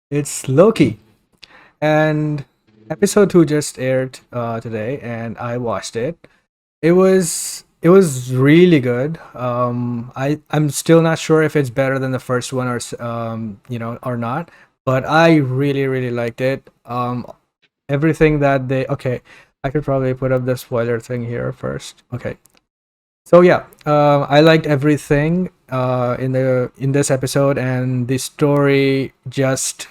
It's Loki, and episode 2 just aired today, and I watched it. It was really good. I'm still not sure if it's better than the first one or not, but I really liked it. Everything that they okay, I could probably put up the spoiler thing here first. Okay, so yeah, I liked everything in this episode, and the story just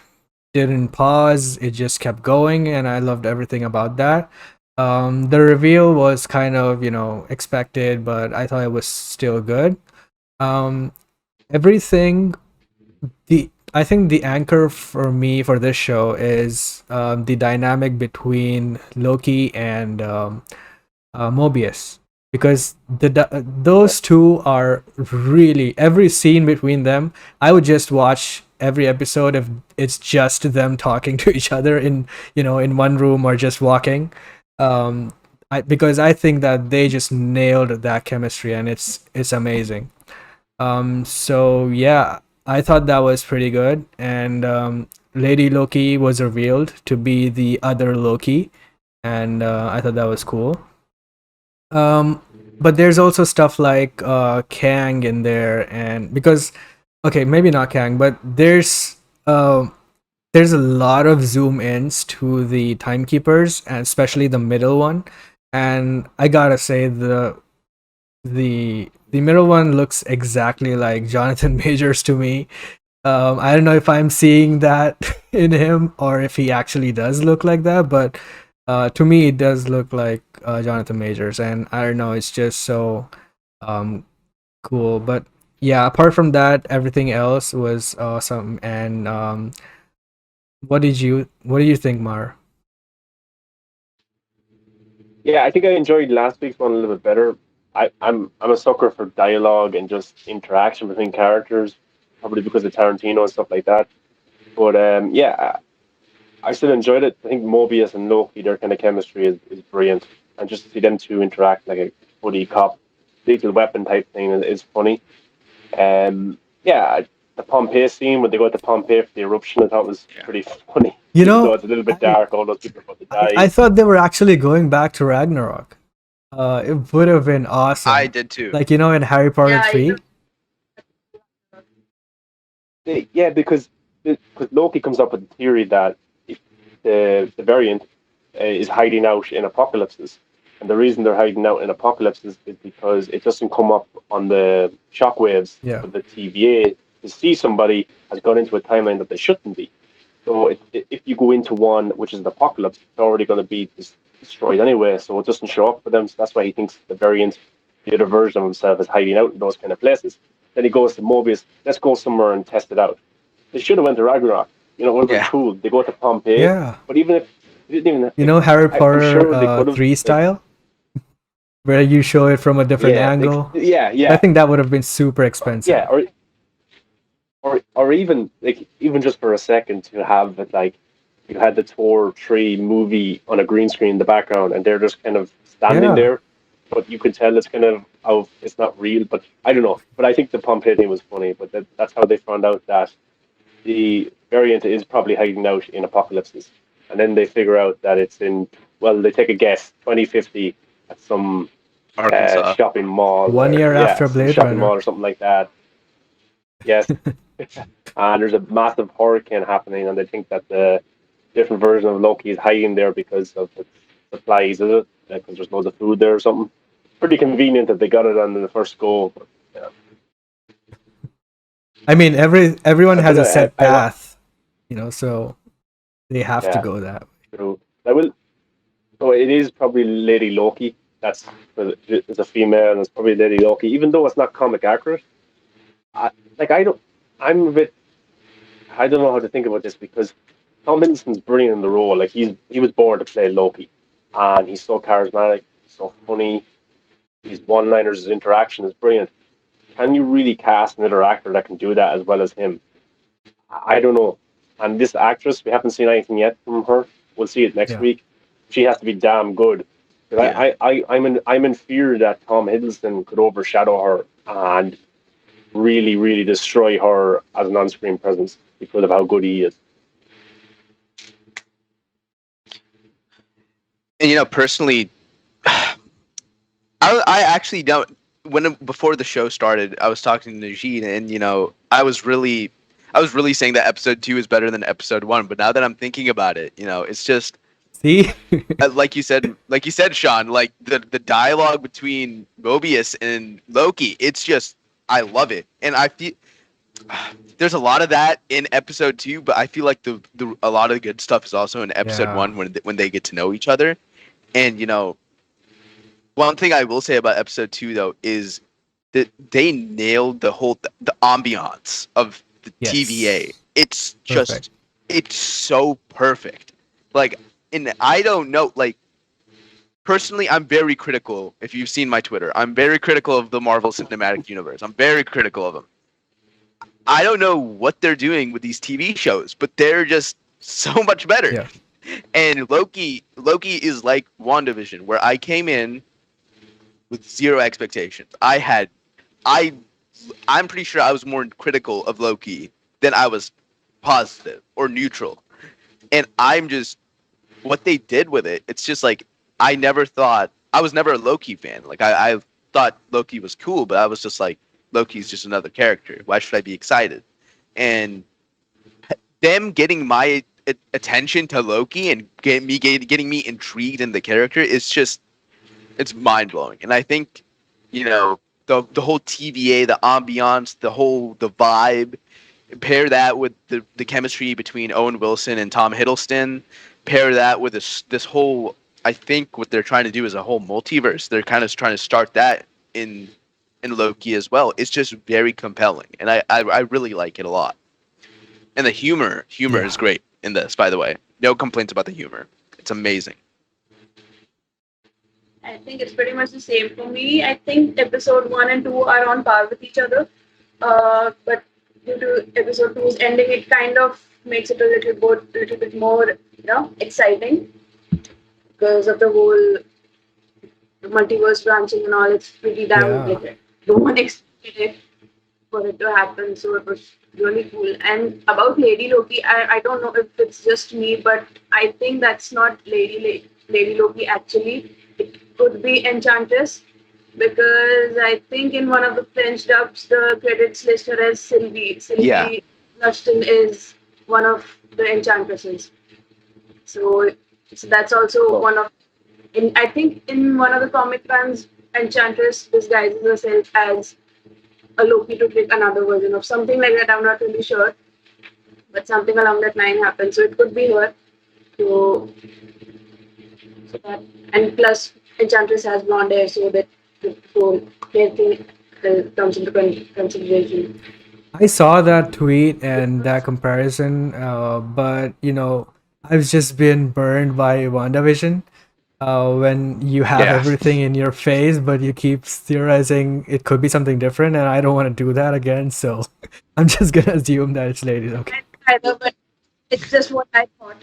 didn't pause. It just kept going, and I loved everything about that. The reveal was kind of expected, but I thought it was still good. Um, everything the I think the anchor for me for this show is the dynamic between Loki and Mobius, because Yeah. those two are really, every scene between them. I would just watch every episode if it's just them talking to each other in one room or just walking. Because I think that they just nailed that chemistry, and it's amazing. So yeah, I thought that was pretty good, and Lady Loki was revealed to be the other Loki, and I thought that was cool. Um, but there's also stuff like Kang in there, and because okay, maybe not Kang, but there's a lot of zoom ins to the timekeepers, and especially the middle one. And I gotta say, the middle one looks exactly like Jonathan Majors to me. I don't know if I'm seeing that in him or if he actually does look like that, but to me, it does look like Jonathan Majors, and I don't know, it's just so um, cool. But yeah, apart from that, everything else was awesome. And what did you think, Mar? Yeah, I think I enjoyed last week's one a little bit better. I'm a sucker for dialogue and just interaction between characters, probably because of Tarantino and stuff like that. But yeah, I still enjoyed it. I think Mobius and Loki, their kind of chemistry is brilliant, and just to see them two interact like a buddy cop, lethal weapon type thing is funny. Yeah, the Pompeii scene when they go to Pompeii for the eruption, I thought was Yeah. pretty funny, You even though know, it's a little bit I dark. All those people about to I die. thought they were actually going back to Ragnarok. It would have been I awesome, did too. like in Harry Potter 3. Yeah, because Loki comes up with the theory that if the variant is hiding out in apocalypses, and the reason they're hiding out in apocalypses is because it doesn't come up on the shockwaves Yeah. for the TVA to see somebody has gone into a timeline that they shouldn't be. So if you go into one which is an apocalypse, it's already going to be destroyed anyway, so it doesn't show up for them. So that's why he thinks the variant, the other version of himself, is hiding out in those kind of places. Then he goes to Mobius, let's go somewhere and test it out. They should have went to Ragnarok. It would have been Yeah. cool. They go to Pompeii, Yeah. but even if they didn't even, Harry I'm Potter sure they could have. 3 style, where you show it from a different Yeah, angle. yeah, I yeah, think that would have been super yeah, expensive. or even like even just for a second to have it like you had the Thor 3 movie on a green screen in the background and they're just kind of standing Yeah. there, but you could tell it's kind of how it's not real. But I don't know. But I think the Pompeii thing was funny. But that's how they found out that the variant is probably hiding out in apocalypses, and then they figure out that it's in. Well, they take a guess, 2050 at some Arkansas. shopping mall One or year yeah, after some Blade shopping mall Runner. or something like that. Yes, and there's a massive hurricane happening, and they think that the different version of Loki is hiding there because of the supplies, is it? Because there's loads of food there or something. Pretty convenient that they got it on the first go. But, yeah. I mean, everyone has But a set I path, so they have to yeah, go that way. true. I will. So it is probably Lady Loki. That's it's a female, and it's probably Lady Loki. Even though it's not comic accurate, I, like I don't. I'm a bit. I don't know how to think about this because Tom Hiddleston's brilliant in the role. Like he was born to play Loki, and he's so charismatic, so funny. His one-liners, his interaction is brilliant. Can you really cast another actor that can do that as well as him? I don't know. And this actress, we haven't seen anything yet from her. We'll see it next Yeah. week. She has to be damn good. 'Cause Yeah. I'm in fear that Tom Hiddleston could overshadow her and really, really destroy her as an on-screen presence because of how good he is. And personally, I actually don't. Before the show started, I was talking to Najeed, and I was really saying that episode 2 is better than episode 1. But now that I'm thinking about it, it's just See? like you said, Sean, like the dialogue between Mobius and Loki. It's just I love it, and I feel there's a lot of that in episode 2, but I feel like the a lot of the good stuff is also in episode Yeah. 1 when they get to know each other. And one thing I will say about episode 2 though is that they nailed the ambiance of the TVA. Yes. It's Perfect. just it's so perfect. Like, and I don't know, like, personally, I'm very critical. If you've seen my Twitter, I'm very critical of the Marvel Cinematic Universe. I'm very critical of them. I don't know what they're doing with these TV shows, but they're just so much better. Yeah. And Loki is like WandaVision, where I came in with zero expectations. I, I'm pretty sure I was more critical of Loki than I was positive or neutral. And I'm just what they did with it. It's just like I was never a Loki fan. Like I thought Loki was cool, but I was just like Loki's just another character. Why should I be excited? And them getting my attention to Loki and getting me intrigued in the character is just it's mind blowing. And I think the whole TVA, the ambiance, the vibe, pair that with the chemistry between Owen Wilson and Tom Hiddleston, pair that with this whole. I think what they're trying to do is a whole multiverse. They're kind of trying to start that in Loki as well. It's just very compelling, and I really like it a lot. And the humor Yeah. is great in this. By the way, no complaints about the humor. It's amazing. I think it's pretty much the same for me. I think episode 1 and 2 are on par with each other. But due to episode two's ending, it kind of makes it a little bit more, exciting because of the whole multiverse branching and all. It's pretty damn Yeah. like no one expected it for it to happen. So it was really cool. And about Lady Loki, I don't know if it's just me, but I think that's not Lady Loki actually. It could be Enchantress because I think in one of the French dubs the credits list her as Sylvie. Yeah, Sylvie Lushton is one of the Enchantresses. So, so that's also Well, one of I think in one of the comic fans, Enchantress disguises herself as a Loki to trick another version of something like that. I'm not really sure, but something along that line happened. So it could be her. So, so that, and plus Enchantress has blonde hair, so that the whole hair thing comes into consideration. I saw that tweet and that comparison, but I've just been burned by WandaVision. When you have yeah. everything in your face, but you keep theorizing it could be something different, and I don't want to do that again. So I'm just gonna assume that it's ladies. Okay. Either, but it's just what I thought.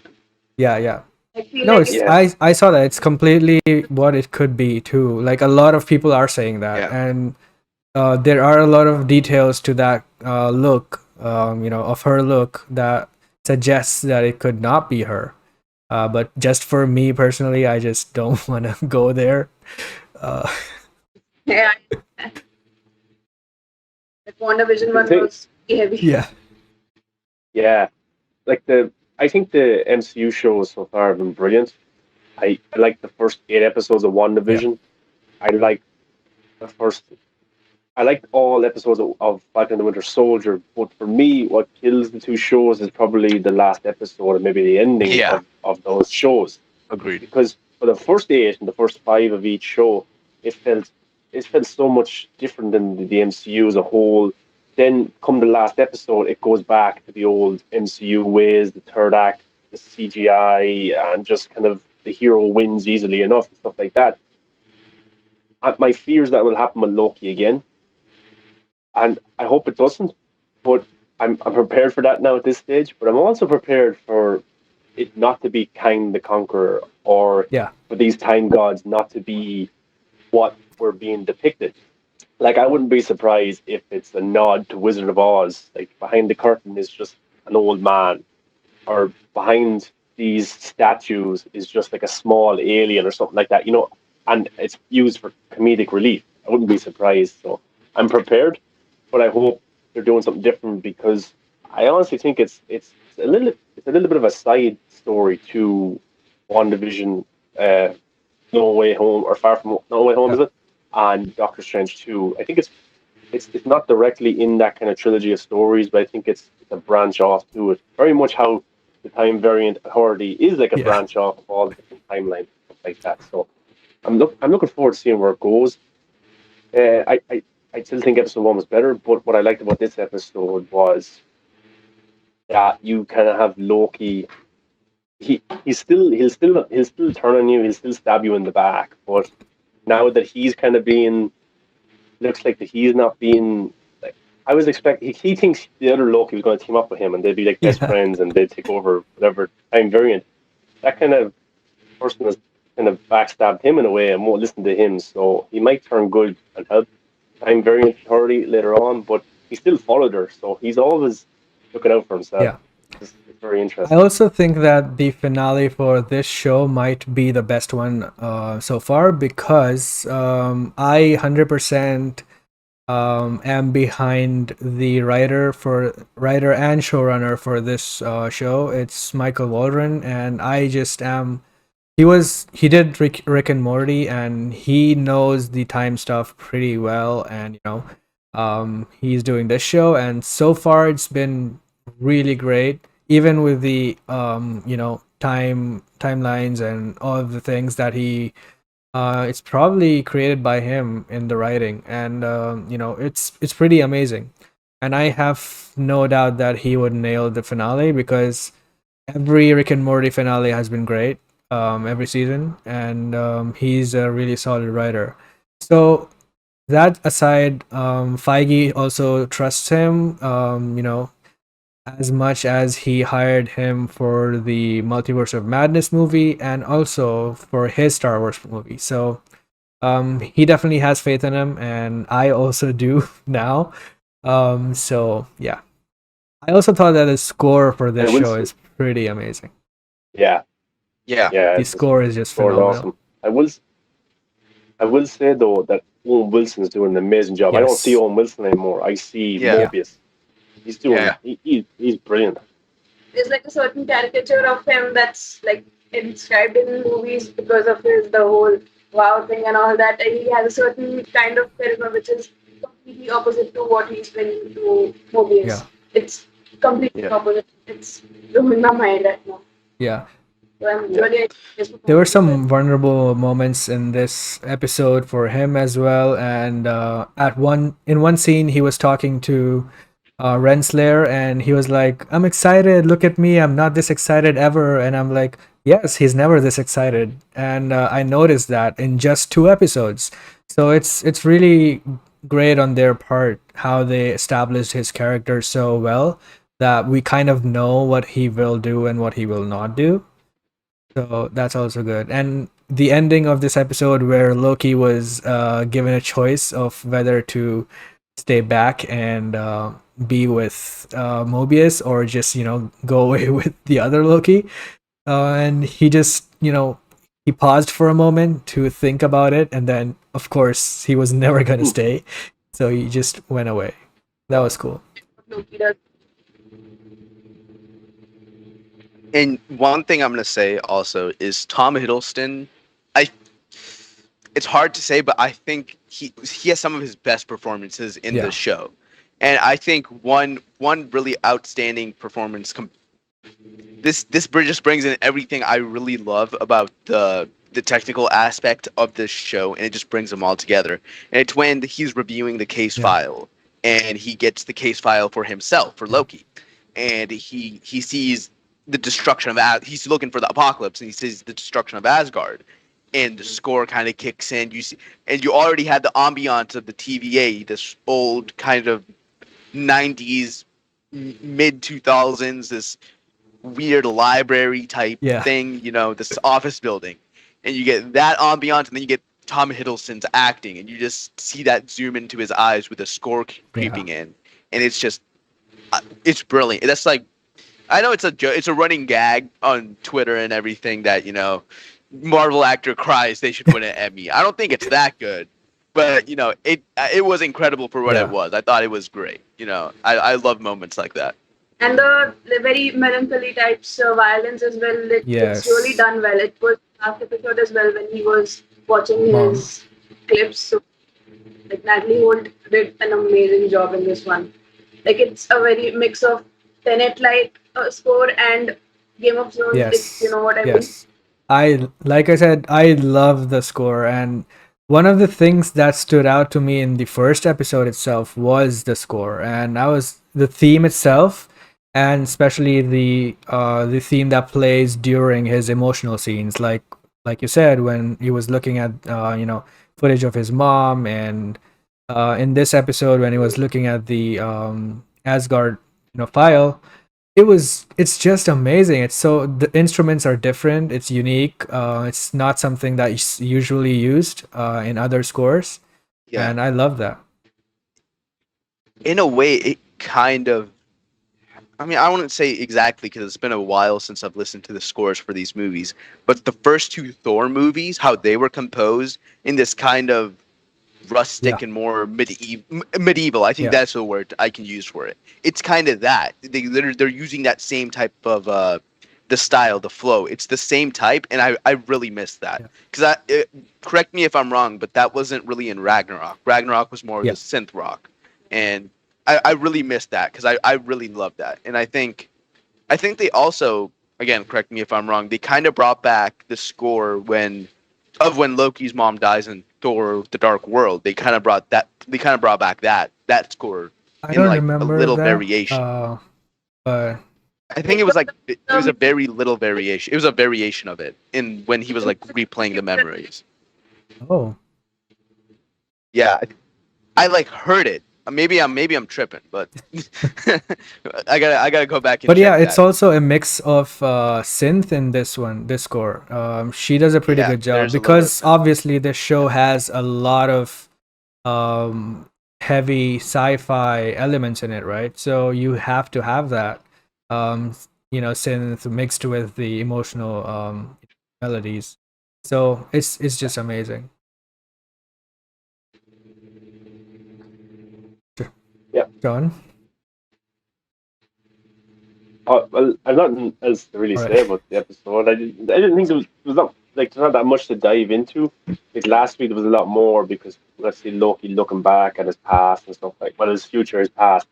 Yeah, yeah. I feel No, like it's it's yeah, I saw that it's completely what it could be too. Like a lot of people are saying that, Yeah. and there are a lot of details to that look, of her look that suggests that it could not be her. But just for me personally, I just don't want to go there. Uh, yeah, the WandaVision the one thing, was heavy. yeah, yeah, like I think the MCU shows so far have been brilliant. I like the first 8 episodes of yeah, WandaVision. I like the first. I liked all episodes of Falcon and the Winter Soldier, but for me, what kills the two shows is probably the last episode and maybe the ending Yeah. of those shows. Agreed. Because for the first 8 and the first 5 of each show, it felt it felt so much different than the MCU as a whole. Then come the last episode, it goes back to the old MCU ways, the third act, the CGI, and just kind of the hero wins easily enough and stuff like that. My fear is that will happen with Loki again, and I hope it doesn't. But I'm prepared for that now at this stage. But I'm also prepared for it not to be Kang the Conqueror, or yeah, for these time gods not to be what we're being depicted. Like, I wouldn't be surprised if it's a nod to Wizard of Oz. Like, behind the curtain is just an old man, or behind these statues is just like a small alien or something like that, and it's used for comedic relief. I wouldn't be surprised. So I'm prepared, but I hope they're doing something different because I honestly think it's a little bit of a side story to WandaVision, uh, No Way Home or Far From No Way Home, Yeah. is it? And Doctor Strange 2. I think it's not directly in that kind of trilogy of stories, but I think it's a branch off to it. Very much how the Time Variant Authority is like a Yeah. branch off of all the different timelines, stuff like that. So I'm looking forward to seeing where it goes. I still think episode one was better, but what I liked about this episode was that you kind of have Loki. He'll still turn on you. He'll still stab you in the back. But now that he's kind of being looks like that he's not being like I was expecting. He thinks the other Loki was going to team up with him, and they'd be like best Yeah. friends, and they'd take over whatever time variant. That kind of person has kind of backstabbed him in a way and won't listen to him. So he might turn good and help time variant authority later on, but he still followed her. So he's always looking out for himself. Yeah. It's very I interesting. also think that the finale for this show might be the best one so far because I 100% am behind the writer and showrunner for this show. It's Michael Waldron, and I just am. He did Rick and Morty, and he knows the time stuff pretty well, and he's doing this show, and so far it's been really great. Even with the timelines and all of the things that it's probably created by him in the writing, and it's pretty amazing. And I have no doubt that he would nail the finale because every Rick and Morty finale has been great, every season, and he's a really solid writer. So that aside, Feige also trusts him. As much as he hired him for the Multiverse of Madness movie and also for his Star Wars movie. So he definitely has faith in him, and I also do now. So yeah, I also thought that the score for And this it will, show is pretty amazing. yeah, Yeah. yeah, The score is just scored phenomenal. awesome. I will say though that Owen Wilson's doing an amazing job. I don't see Yes. Owen Wilson anymore. I see Yeah. Yeah. Mobius. He's doing. Yeah. He's brilliant. There's like a certain caricature of him that's like inscribed in movies because of the whole wow thing and all that. And he has a certain kind of charisma which is completely opposite to what he's bringing to Mobius. Yeah. It's completely Yeah. opposite. It's blowing my mind right now. Yeah. So I'm really There were some vulnerable moments in this episode for him as well, and in one scene he was talking to Renslayer, and he was like, "I'm excited. Look at me. I'm not this excited ever." And I'm like, "Yes, he's never this excited." And I noticed that in just 2 episodes. So it's really great on their part how they established his character so well that we kind of know what he will do and what he will not do. So that's also good. And the ending of this episode where Loki was given a choice of whether to stay back and be with Mobius or just, go away with the other Loki. And he just, he paused for a moment to think about it. And then, of course, he was never going to stay. So he just went away. That was cool. Loki does. And one thing I'm gonna say also is Tom Hiddleston. I it's hard to say, but I think he has some of his best performances in Yeah. this show, and I think one really outstanding performance. This just brings in everything I really love about the technical aspect of this show, and it just brings them all together. And it's when he's reviewing the case Yeah. file, and he gets the case file for himself for Loki, and he sees the destruction of he's looking for the apocalypse, and he sees the destruction of Asgard, and the score kind of kicks in. You see, and you already had the ambiance of the TVA, this old kind of 90s, mid 2000s, this weird library type Yeah. thing, this office building, and you get that ambiance, and then you get Tom Hiddleston's acting, and you just see that zoom into his eyes with the score creeping in, and it's just, it's brilliant. That's like I know it's a running gag on Twitter and everything that Marvel actor cries they should win an Emmy. I don't think it's that good, but it was incredible for what it Yeah. was. I thought it was great. I love moments like that. And the very melancholy types violence as well. It's really Yes. done well. It was last episode as well when he was watching Mom. his clips. So like Natalie Holt did an amazing job in this one. Like it's a very mix of Tenet like score and Game of Thrones, if you Yes. know what I mean. Yes. Like I said, I love the score, and one of the things that stood out to me in the first episode itself was the score, and that was the theme itself, and especially the theme that plays during his emotional scenes, like you said, when he was looking at footage of his mom, and in this episode when he was looking at the Asgard file. It's just amazing. It's so the instruments are different, it's unique, it's not something that is usually used in other scores, Yeah, and I love that. in a way, it kind of. I mean, I wouldn't say exactly because it's been a while since I've listened to the scores for these movies. But the first two Thor movies, how they were composed in this kind of Yeah. rustic and more medieval. I think Yeah. that's the word I can use for it. It's kind of that. They're using that same type of the style, the flow. It's the same type, and I really miss that Yeah. because correct me if I'm wrong, but that wasn't really in Ragnarok. Ragnarok was more of the Yeah. synth rock, and I really missed that because I really love that, and I think they also, again, correct me if I'm wrong, they kind of brought back the score when Loki's mom dies in Thor: The Dark World. They kind of brought that. They kind of brought back that score I in don't like a remember little that, variation. but I think It it was was like it was the a very little variation. It was a variation of it in when he was like replaying the memories. oh, Yeah, I like heard it. Maybe I'm tripping, but I gotta go back and but yeah, check it's that. also a mix of synth in this score. She does a pretty Yeah, good job there's a little bit of because sense. obviously this show has a lot of um heavy sci-fi elements in it, right? So you have to have that synth mixed with the emotional melodies. So it's just amazing. Yeah. John. Well, I've nothing else to really All say right. about the episode. I didn't think there was not like there's not that much to dive into. Like last week there was a lot more because let's see Loki looking back at his past and stuff like well his future, his past.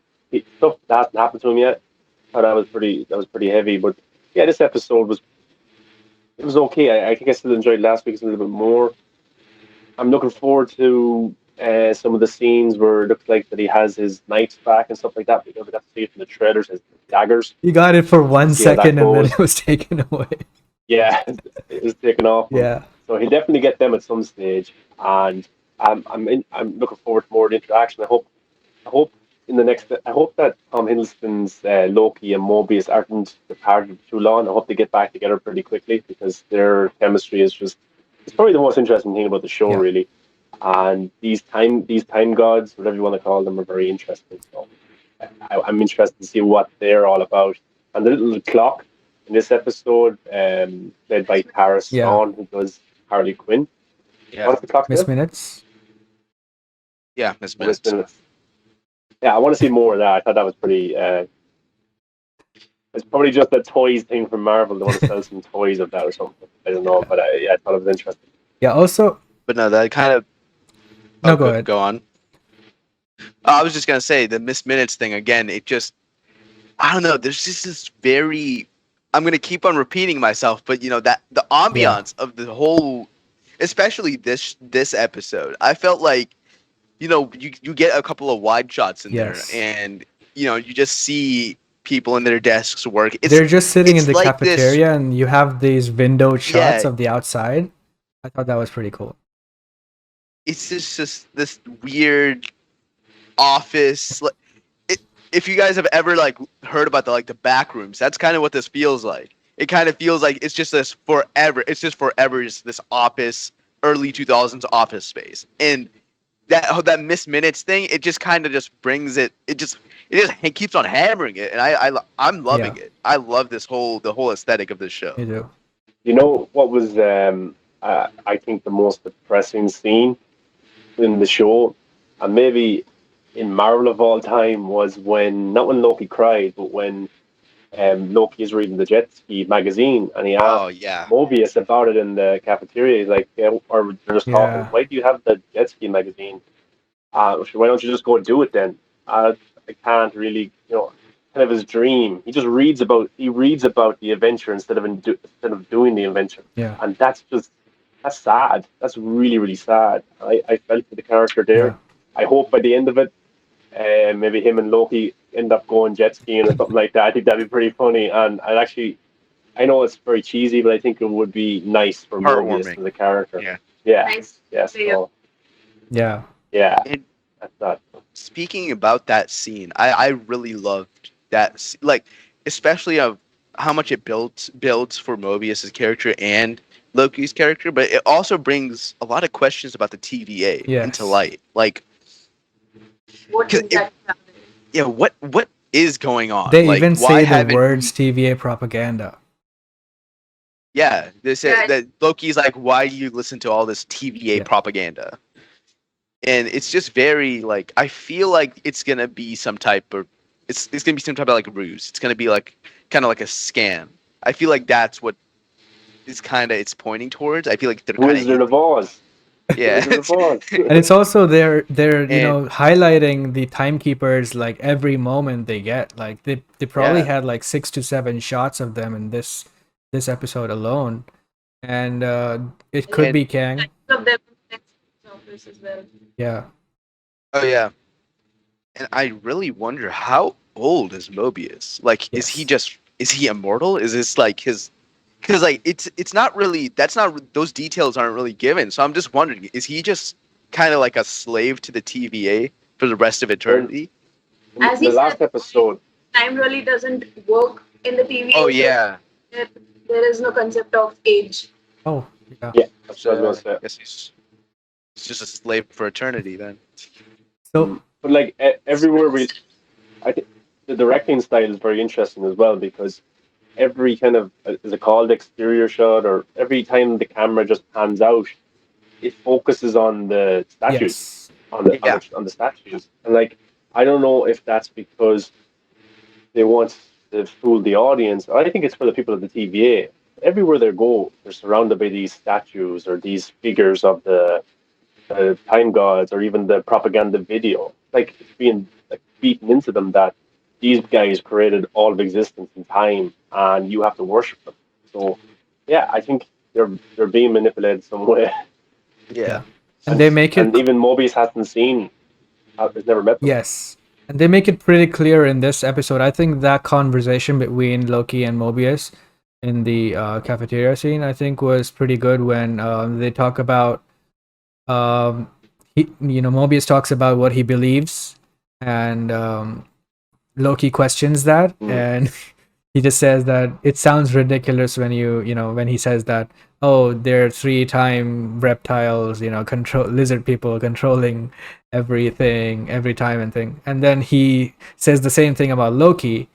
Stuff that hasn't happened to him yet. I thought that was pretty heavy. But yeah, this episode was okay. I think I still enjoyed last week's a little bit more. I'm looking forward to some of the scenes where it looks like that he has his knights back and stuff like that. Because we got to see it from the trailers, his daggers. You got it for To one see how that second and then goes. it was taken away. Yeah, it was taken off him. Yeah. So he'll definitely get them at some stage, and I'm looking forward to more interaction. I hope in the next. I hope that Tom Hiddleston's Loki and Mobius aren't departed too long. I hope they get back together pretty quickly because their chemistry is just. It's probably the most interesting thing about the show, Yeah. really. And these time gods, whatever you want to call them, are very interesting. So I'm interested to see what they're all about. And the little clock in this episode, played by Tara Yeah. Strong, who does Harley Quinn. Yeah, What's the clock Miss there? Minutes. yeah, Miss Miss Minutes. Minutes. Yeah, I want to see more of that. I thought that was pretty. It's probably just a toys thing from Marvel. They want to sell some toys of that or something. I don't know, but I thought it was interesting. Yeah. Also, But no, that kind of. no, Oh, go go, ahead. go on. I was just gonna say the Miss Minutes thing again. It just, I don't know. There's just this very. I'm gonna keep on repeating myself, but that the Yeah. ambiance of the whole, especially this episode, I felt like, you get a couple of wide shots in there, Yes. and you just see people in their desks work. It's They're just sitting in it's the like this, cafeteria and you have these windowed shots yeah. of the outside. I thought that was pretty cool. It's just this weird office. If you guys have ever heard about the back rooms, that's kind of what this feels like. It kind of feels like it's just this forever. It's just forever. It's this office, early 2000s office space, and that missed minutes thing, it just kind of just brings it. It keeps on hammering it, and I'm loving it. I love the whole aesthetic of this show. You do. You know what was I think the most depressing scene in the show, and maybe in Marvel of all time, was not when Loki cried, but when Loki is reading the Jet Ski magazine, and he Oh asked yeah, Mobius about it in the cafeteria. He's like, yeah, or they're just talking, Yeah. why do you have the Jet Ski magazine? Why don't you just go do it then? I can't really, kind of his dream. He reads about the adventure instead of doing the adventure, Yeah. and that's sad. That's really really sad. I felt for the character Yeah. there. I hope by the end of it, maybe him and Loki end up going jet skiing or something like that. I think that'd be pretty funny, and I know it's very cheesy, but I think it would be nice for Mobius heartwarming. as a character. Yeah. Yeah. Nice. Yeah. Yeah. So, Yeah. yeah. And That's that. speaking about that scene, I really loved that. Like, especially of how much it builds for Mobius's character and Loki's character, but it also brings a lot of questions about the TVA Yes. into light. Like, What 'cause is that happening? yeah, what is going on? They Like, even why say the haven't words TVA propaganda. Yeah, they say Yeah. that Loki's like, why do you listen to all this TVA Yeah. propaganda? And it's just very like, I feel like it's gonna be some type of it's gonna be some type of like ruse. It's gonna be like kind of like a scam. I feel like that's what is kind of it's pointing towards. I feel like they're kind Wizard of of Oz. yeah. Wizard of Oz. And it's also they're And- highlighting the timekeepers like every moment they get. Like they probably Yeah. had like 6 to 7 shots of them in this episode alone. And it could And- be Kang. Types of them in the next office as well. Yeah. Oh yeah. And I really wonder how old is Mobius? Like, is he immortal? Is this like his? Because like it's not really those details aren't really given. So I'm just wondering, is he just kind of like a slave to the TVA for the rest of eternity? As The he last said- episode, Time really doesn't work in the TV. Oh yeah. There is no concept of age. Oh, yeah. yeah, that's what I So was gonna I say. guess he's just a slave for eternity then. So But like everywhere I think the directing style is very interesting as well, because every kind of is it called exterior shot, or every time the camera just pans out, it focuses on the statues, yes. on the statues, and like I don't know if that's because they want to fool the audience. I think it's for the people of the TVA. Everywhere they go, they're surrounded by these statues or these figures of the time gods, or even the propaganda video. Like it's being like beaten into them that these guys created all of existence in time, and you have to worship them. So, yeah, I think they're being manipulated some way. Yeah. And they make it and even Mobius hasn't seen, has never met them. Yes. And they make it pretty clear in this episode. I think that conversation between Loki and Mobius in the cafeteria scene, I think, was pretty good when they talk about, Mobius talks about what he believes, and Loki questions that, and he just says that it sounds ridiculous when when he says that, oh, they're 3-time reptiles, lizard people controlling everything every time and thing. And then he says the same thing about Loki,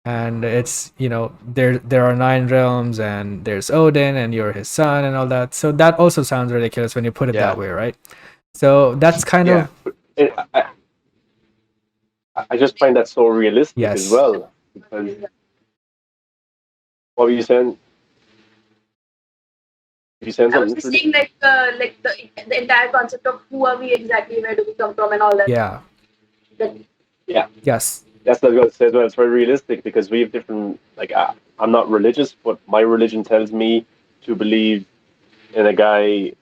and it's there are 9 realms, and there's Odin, and you're his son, and all that. So that also sounds ridiculous when you put it that way, right? So that's kind of I just find that so realistic Yes. as well. Because what were you saying? You saying I was something? just saying like the entire concept of who are we exactly, where do we come from, and all that. yeah. That Yes. That's what I was going to say as well. It's very realistic because we have different. Like, I'm not religious, but my religion tells me to believe in a guy,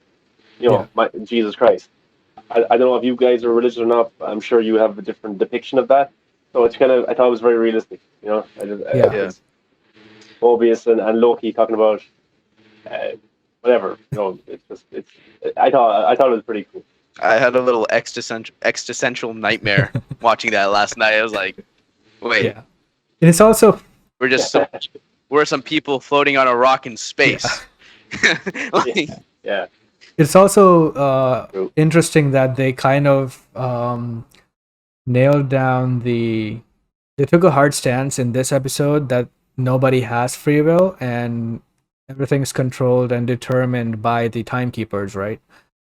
Jesus Christ. I don't know if you guys are religious or not, but I'm sure you have a different depiction of that. So it's kind of, I thought it was very realistic. Yeah. Mobius and Loki talking about whatever. I thought it was pretty cool. I had a little existential nightmare watching that last night. I was like, wait, Yeah. And it's also we're some people floating on a rock in space. Like, Yeah. It's also True. interesting that they kind of nailed down they took a hard stance in this episode that nobody has free will and everything's controlled and determined by the timekeepers, right?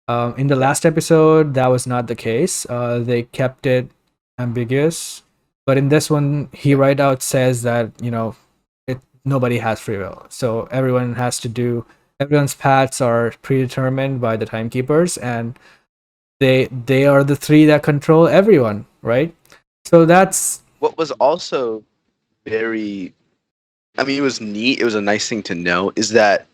In the Yeah. last episode, that was not the case. They kept it ambiguous, but in this one, he right out says that nobody has free will, so everyone's paths are predetermined by the timekeepers, and they are the three that control everyone, right? So that's What was also very, I mean, it was neat. It was a nice thing to know is that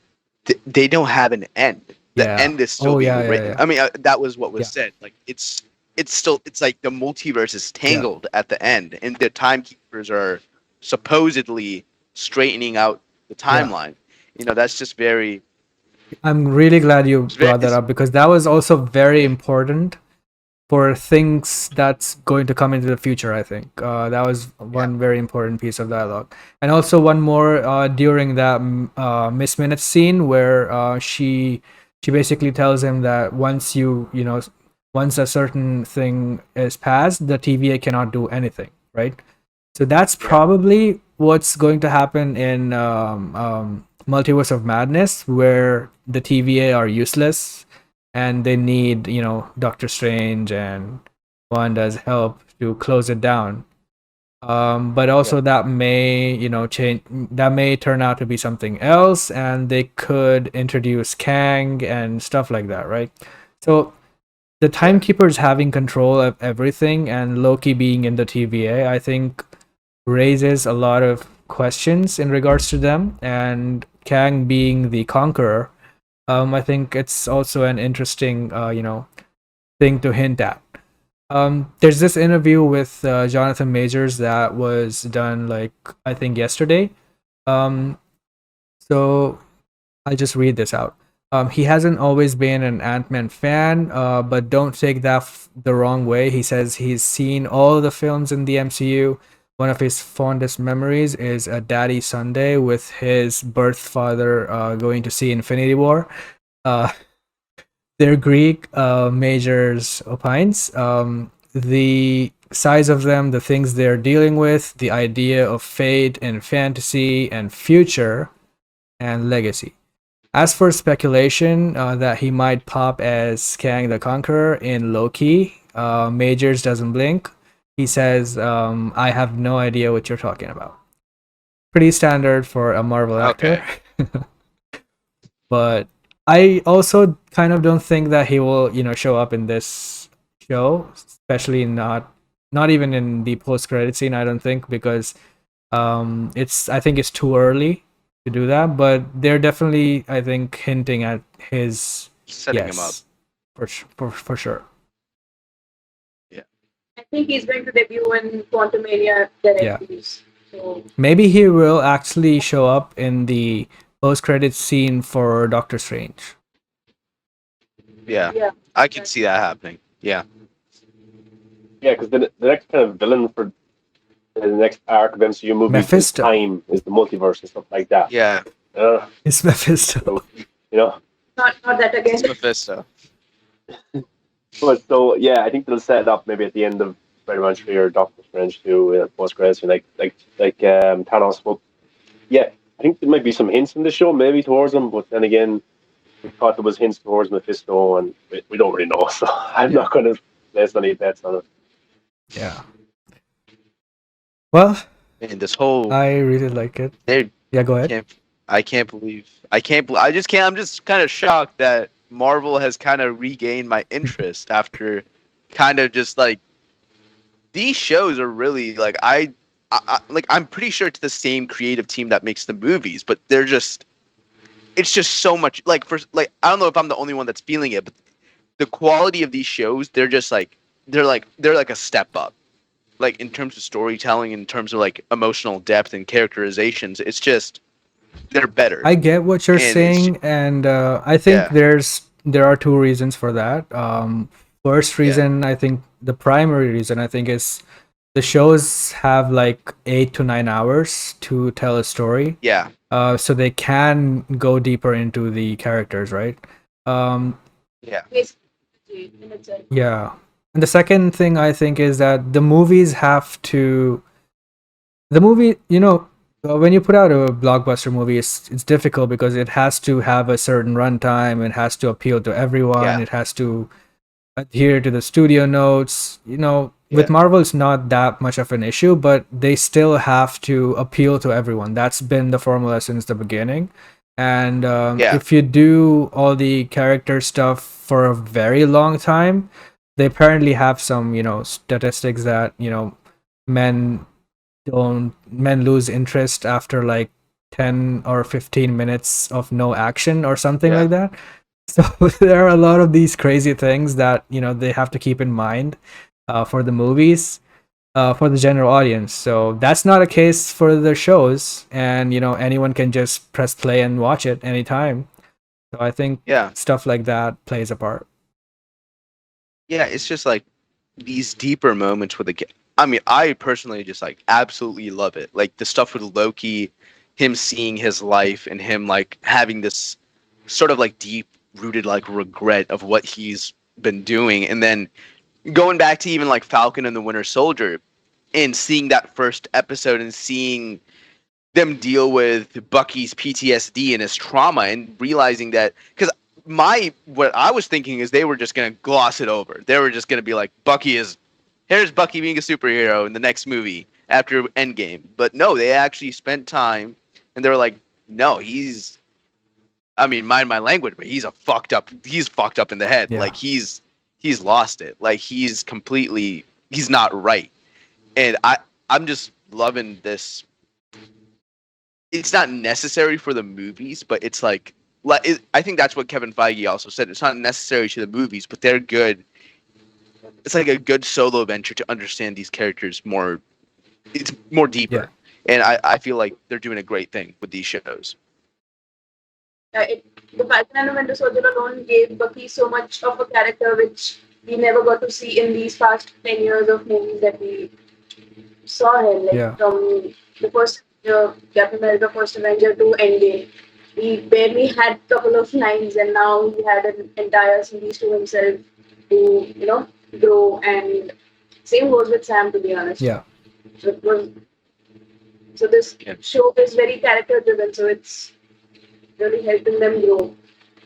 they don't have an end. The yeah. end is still Oh being yeah, yeah, written. yeah. I mean, that was what was Yeah. said. Like it's still it's like the multiverse is tangled at the end, and the timekeepers are supposedly straightening out the Yeah. timeline. That's just very. I'm really glad you It's very brought that up because that was also very important for things that's going to come into the future. I think that was one very important piece of dialogue, and also one more during that Miss Minutes scene where she basically tells him that once a certain thing is passed, the TVA cannot do anything, right? So that's probably what's going to happen in Multiverse of Madness, where the TVA are useless and they need, Doctor Strange and Wanda's help to close it down. But also that may, change. That may turn out to be something else, and they could introduce Kang and stuff like that, right? So the timekeepers having control of everything and Loki being in the TVA, I think raises a lot of questions in regards to them. And Kang being the conqueror, I think it's also an interesting, thing to hint at. There's this interview with Jonathan Majors that was done, like, I think yesterday. Um, so I'll just read this out. He hasn't always been an Ant-Man fan, but don't take that the wrong way. He says he's seen all the films in the MCU. One of his fondest memories is a Daddy Sunday with his birth father going to see Infinity War. Uh, they're Greek majors opines. The size of them, the things they're dealing with, the idea of fate and fantasy and future and legacy. As for speculation that he might pop as Kang the Conqueror in Loki, Majors doesn't blink. He says, I have no idea what you're talking about. Pretty standard for a Marvel actor. Okay. But I also kind of don't think that he will, show up in this show, especially not even in the post credit scene, I don't think, because I think it's too early to do that, but they're definitely, I think, hinting at his Setting him up. For sure. I think he's going to debut in Quantumania directly. So Maybe he will actually show up in the post credit scene for Doctor Strange. Yeah. yeah, I can see that happening. Yeah. Yeah, because the next kind of villain for the next arc of MCU movies Mephisto. is time, is the multiverse and stuff like that. Yeah. It's Mephisto. So, you know. not that again. It's Mephisto. But so yeah, I think they'll set it up maybe at the end of Spider-Man 3 or Doctor Strange 2 post credits, like Thanos. But yeah, I think there might be some hints in the show, maybe towards them. But then again, we thought there was hints towards Mephisto, and we don't really know. So I'm not going to place any bets on it. Yeah. Well, And this whole I really like it. Yeah, go ahead. I just can't. I'm just kind of shocked that Marvel has kind of regained my interest after kind of just like these shows are really like I'm pretty sure it's the same creative team that makes the movies, but it's just so much like I don't know if I'm the only one that's feeling it, but the quality of these shows, they're like a step up. Like in terms of storytelling, in terms of like emotional depth and characterizations, it's just they're better. I get what you're And saying, and I think there are two reasons for that. First reason, I think the primary reason, I think, is the shows have like 8 to 9 hours to tell a story. Yeah. So they can go deeper into the characters, right? Yeah. basically in itself. Yeah. And the second thing I think is that the movie, when you put out a blockbuster movie, it's difficult because it has to have a certain runtime, it has to appeal to everyone, Yeah. it has to adhere to the studio notes. With Yeah. Marvel, it's not that much of an issue, but they still have to appeal to everyone. That's been the formula since the beginning. And Yeah. if you do all the character stuff for a very long time, they apparently have some, statistics that, men men lose interest after like 10 or 15 minutes of no action or something Yeah. like that. So there are a lot of these crazy things that they have to keep in mind for the movies, for the general audience. So that's not a case for the shows, and anyone can just press play and watch it anytime. So I think Yeah. stuff like that plays a part. Yeah. It's just like these deeper moments with the. I mean, I personally just like absolutely love it. Like the stuff with Loki, him seeing his life and him like having this sort of like deep rooted like regret of what he's been doing, and then going back to even like Falcon and the Winter Soldier and seeing that first episode and seeing them deal with Bucky's PTSD and his trauma and realizing that because what I was thinking is they were just gonna gloss it over. They were just gonna be like here's Bucky being a superhero in the next movie after Endgame. But no, they actually spent time and they were like, no, I mean, mind my language, but he's fucked up in the head. Yeah. Like he's lost it. Like he's not right. And I'm just loving this. It's not necessary for the movies, but it's like I think that's what Kevin Feige also said. It's not necessary to the movies, but they're good. It's like a good solo venture to understand these characters more. It's more Yeah. deeper, and I feel like they're doing a great thing with these shows. The Falcon and the Winter Soldier alone gave Bucky so much of a character which we never got to see in these past 10 years of movies that we saw him. Like Yeah. from the first Captain America First Avenger to Endgame. He barely had a couple of lines, and now he had an entire series to himself to, grow. And same goes with Sam, to be honest. Yeah. So, so this Yeah. show is very character driven, so it's really helping them grow.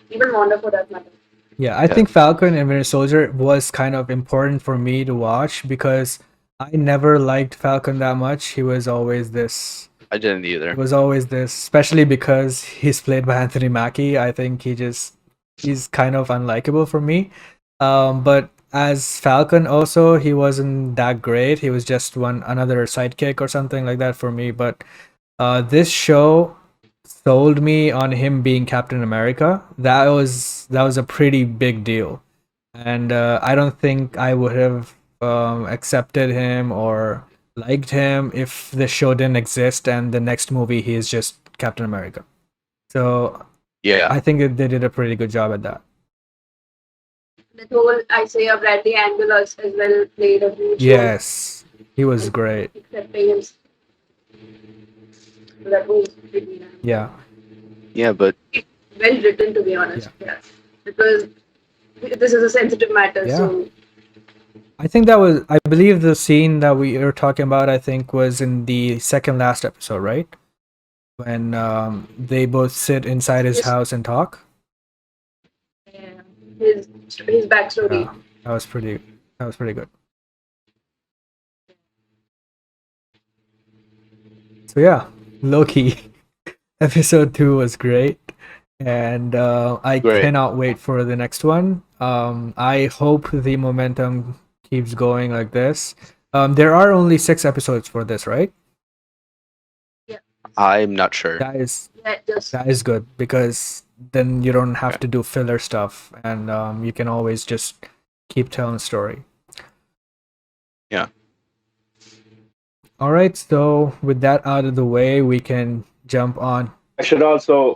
Even Wanda, for that matter. Yeah, I think Falcon and Winter Soldier was kind of important for me to watch because I never liked Falcon that much. I didn't either. He was always this, especially because he's played by Anthony Mackie. I think he's kind of unlikable for me. But as Falcon also, he wasn't that great. He was just another sidekick or something like that for me. But this show sold me on him being Captain America. That was a pretty big deal, and I don't think I would have accepted him or liked him if the show didn't exist and the next movie he is just Captain America. So Yeah. I think that they did a pretty good job at that. The whole Isaiah Bradley angle as well played a huge role. Yes, he was great. Accepting him. That was really nice. Yeah, Yeah, but Well written, to be honest. Yeah. Because this is a sensitive matter, Yeah. so I believe the scene that we were talking about, I think, was in the second last episode, right? When they both sit inside his Yes. house and talk. yeah, his backstory. Yeah, that was pretty good. So yeah, Loki episode 2 was great, and I Great. cannot wait for the next one. I hope the momentum keeps going like this. There are only 6 episodes for this, right? I'm not sure. Yeah, just That is good because then you don't have to do filler stuff, and you can always just keep telling the story. Yeah. All right, so with that out of the way, we can jump on. I should also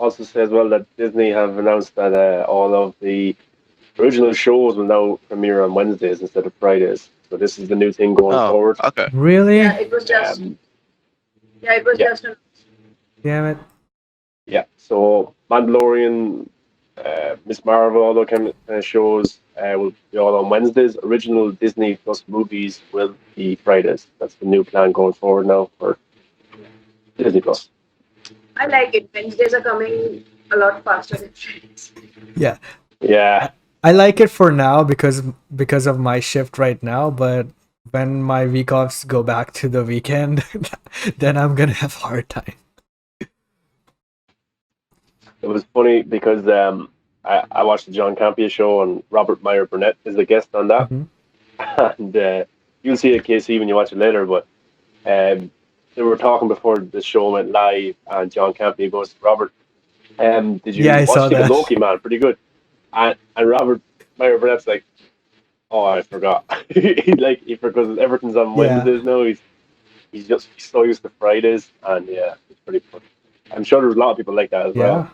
say as well that Disney have announced that all of the original shows will now premiere on Wednesdays instead of Fridays. So this is the new thing going Oh, forward. okay. Really? yeah, it was just Um, it was yeah. just Damn it. Yeah. So Mandalorian Miss Marvel, all those kind of shows will be all on Wednesdays. Original Disney Plus movies will be Fridays. That's the new plan going forward now for Disney Plus. I like it. Wednesdays are coming a lot faster than Fridays. Yeah, Yeah, I like it for now because of my shift right now, but when my week offs go back to the weekend, then I'm gonna have a hard time. it was funny because I watched the John Campea show and Robert Meyer Burnett is the guest on that, Hmm. and you'll see it, Casey, when you watch it later. But they were talking before the show went live, and John Campea goes, "Robert, did Yeah, you I what saw you think of that. Loki, man? Pretty good." And Robert Meyer Burnett's like, "Oh, I forgot." He forgot everything's on Yeah, Wednesdays now. He's so used to Fridays, and yeah, it's pretty funny. I'm sure there's a lot of people like that as yeah. well.